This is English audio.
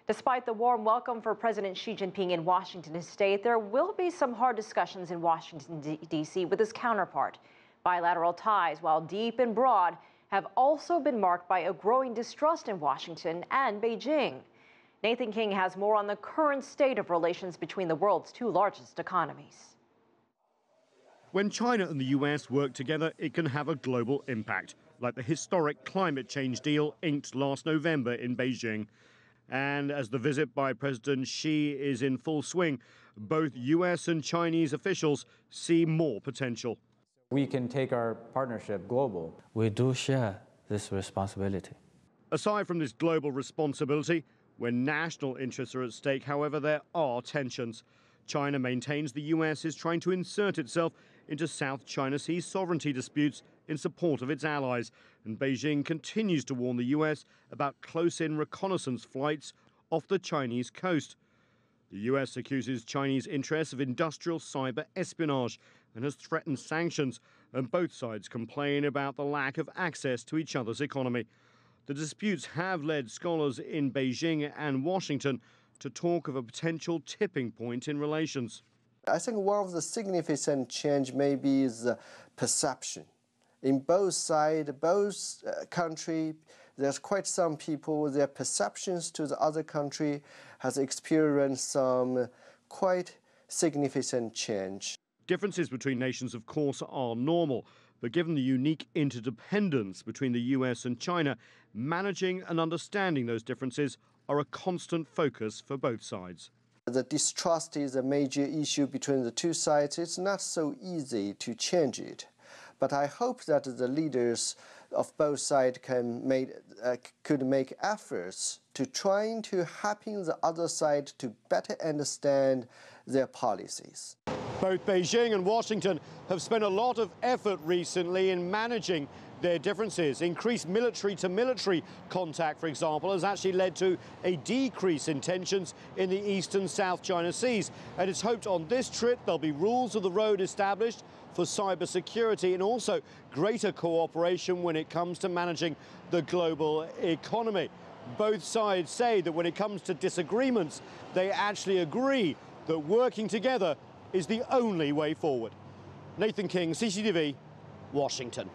Despite the warm welcome for President Xi Jinping in Washington State, there will be some hard discussions in Washington, D.C. with his counterpart. Bilateral ties, while deep and broad, have also been marked by a growing distrust in Washington and Beijing. Nathan King has more on the current state of relations between the world's two largest economies. When China and the U.S. work together, it can have a global impact, like the historic climate change deal inked last November in Beijing. And as the visit by President Xi is in full swing, both U.S. and Chinese officials see more potential. We can take our partnership global. We do share this responsibility. Aside from this global responsibility, when national interests are at stake, however, there are tensions. China maintains the U.S. is trying to insert itself into South China Sea sovereignty disputes in support of its allies, and Beijing continues to warn the U.S. about close-in reconnaissance flights off the Chinese coast. The U.S. accuses Chinese interests of industrial cyber espionage and has threatened sanctions, and both sides complain about the lack of access to each other's economy. The disputes have led scholars in Beijing and Washington to talk of a potential tipping point in relations. I think one of the significant change maybe is the perception. In both sides, both countries, there's quite some people, their perceptions to the other country has experienced some quite significant change. Differences between nations, of course, are normal, but given the unique interdependence between the U.S. and China, managing and understanding those differences are a constant focus for both sides. The distrust is a major issue between the two sides. It's not so easy to change it. But I hope that the leaders of both sides could make efforts to trying to helping the other side to better understand their policies. Both Beijing and Washington have spent a lot of effort recently in managing their differences. Increased military-to-military contact, for example, has actually led to a decrease in tensions in the East and South China Seas. And it's hoped on this trip there'll be rules of the road established for cybersecurity and also greater cooperation when it comes to managing the global economy. Both sides say that when it comes to disagreements, they actually agree that working together is the only way forward. Nathan King, CCTV, Washington.